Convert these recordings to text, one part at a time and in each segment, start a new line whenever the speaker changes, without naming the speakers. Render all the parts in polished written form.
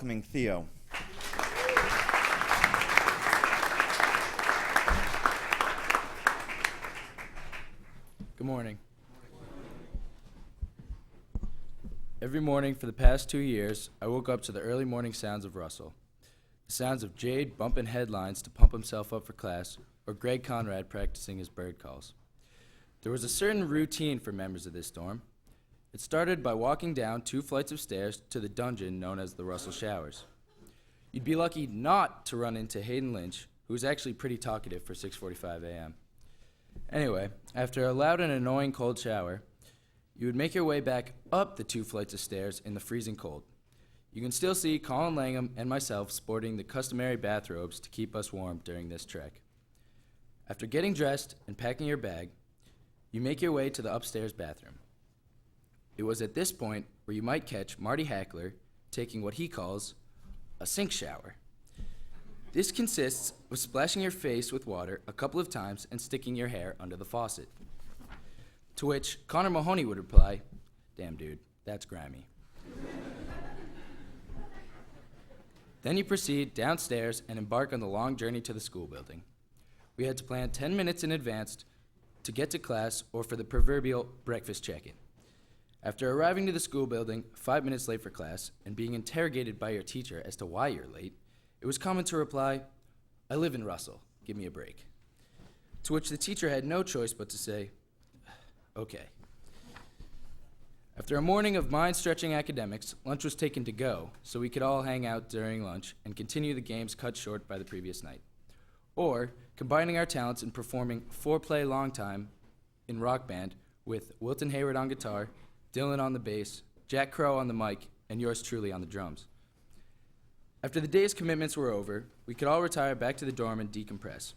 welcoming Theo.
Good morning. Every morning for the past 2 years, I woke up to the early morning sounds of Russell. The sounds of Jade bumping headlines to pump himself up for class, or Greg Conrad practicing his bird calls. There was a certain routine for members of this dorm. It started by walking down 2 flights of stairs to the dungeon known as the Russell Showers. You'd be lucky not to run into Hayden Lynch, who was actually pretty talkative for 6:45 a.m. Anyway, after a loud and annoying cold shower, you would make your way back up the 2 flights of stairs in the freezing cold. You can still see Colin Langham and myself sporting the customary bathrobes to keep us warm during this trek. After getting dressed and packing your bag, you make your way to the upstairs bathroom. It was at this point where you might catch Marty Hackler taking what he calls a sink shower. This consists of splashing your face with water a couple of times and sticking your hair under the faucet. To which Connor Mahoney would reply, "Damn dude, that's grimy." Then you proceed downstairs and embark on the long journey to the school building. We had to plan 10 minutes in advance to get to class or for the proverbial breakfast check-in. After arriving to the school building 5 minutes late for class and being interrogated by your teacher as to why you're late, it was common to reply, "I live in Russell, give me a break." To which the teacher had no choice but to say, "Okay." After a morning of mind-stretching academics, lunch was taken to go, so we could all hang out during lunch and continue the games cut short by the previous night. Or, combining our talents in performing foreplay long time in rock band with Wilton Hayward on guitar, Dylan on the bass, Jack Crow on the mic, and yours truly on the drums. After the day's commitments were over, we could all retire back to the dorm and decompress.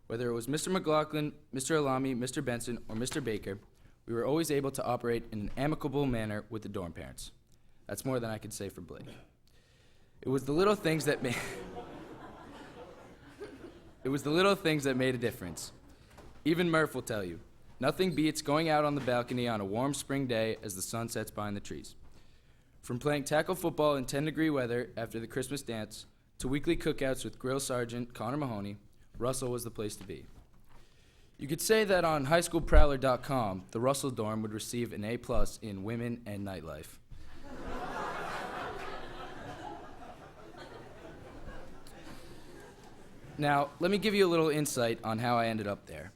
Whether it was Mr. McLaughlin, Mr. Alami, Mr. Benson, or Mr. Baker, we were always able to operate in an amicable manner with the dorm parents. That's more than I could say for Blake. It was the little things that made a difference. Even Murph will tell you, nothing beats going out on the balcony on a warm spring day as the sun sets behind the trees. From playing tackle football in 10-degree weather after the Christmas dance to weekly cookouts with Grill Sergeant Connor Mahoney, Russell was the place to be. You could say that on highschoolprowler.com, the Russell dorm would receive an A+ in women and nightlife. Now, let me give you a little insight on how I ended up there.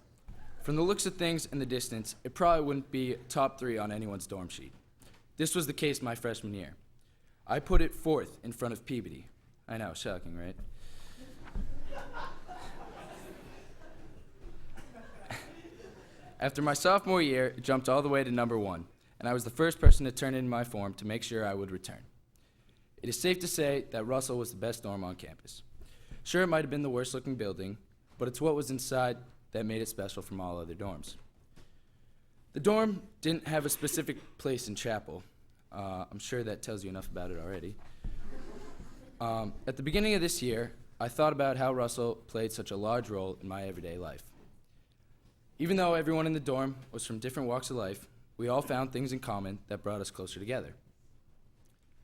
From the looks of things in the distance, it probably wouldn't be top 3 on anyone's dorm sheet. This was the case my freshman year. I put it 4th in front of Peabody. I know, shocking, right? After my sophomore year, it jumped all the way to number 1, and I was the first person to turn in my form to make sure I would return. It is safe to say that Russell was the best dorm on campus. Sure, it might have been the worst-looking building, but it's what was inside that made it special from all other dorms. The dorm didn't have a specific place in chapel. I'm sure that tells you enough about it already. At the beginning of this year, I thought about how Russell played such a large role in my everyday life. Even though everyone in the dorm was from different walks of life, we all found things in common that brought us closer together.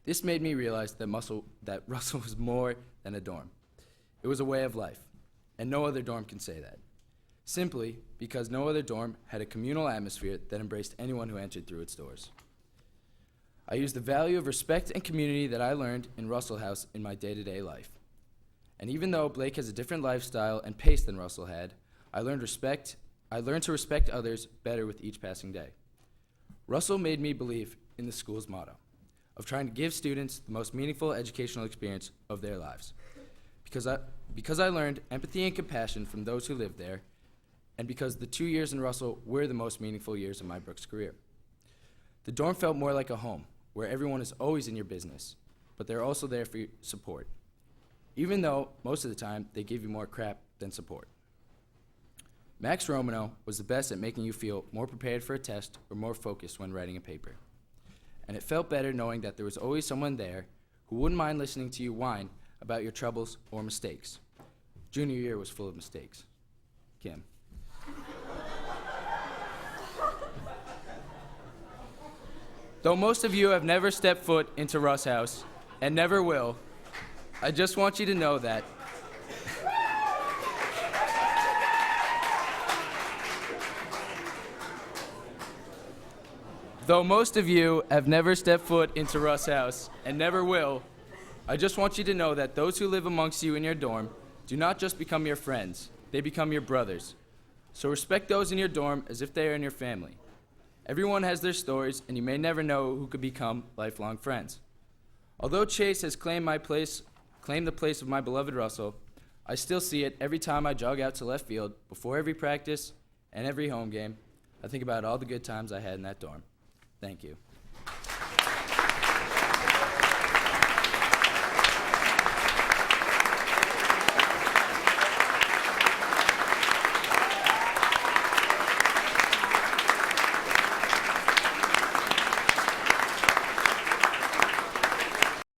This made me realize that Russell was more than a dorm. It was a way of life, and no other dorm can say that. Simply because no other dorm had a communal atmosphere that embraced anyone who entered through its doors. I used the value of respect and community that I learned in Russell House in my day-to-day life. And even though Blake has a different lifestyle and pace than Russell had, I learned to respect others better with each passing day. Russell made me believe in the school's motto of trying to give students the most meaningful educational experience of their lives. Because I learned empathy and compassion from those who lived there, and because the 2 years in Russell were the most meaningful years of my Brooks career. The dorm felt more like a home, where everyone is always in your business, but they're also there for your support, even though most of the time they give you more crap than support. Max Romano was the best at making you feel more prepared for a test or more focused when writing a paper. And it felt better knowing that there was always someone there who wouldn't mind listening to you whine about your troubles or mistakes. Junior year was full of mistakes. Kim. Though most of you have never stepped foot into Russ House, and never will, I just want you to know that though most of you have never stepped foot into Russ' house and never will, I just want you to know that those who live amongst you in your dorm do not just become your friends, they become your brothers. So respect those in your dorm as if they are in your family. Everyone has their stories, and you may never know who could become lifelong friends. Although Chase has claimed the place of my beloved Russell, I still see it every time I jog out to left field, before every practice and every home game. I think about all the good times I had in that dorm. Thank you.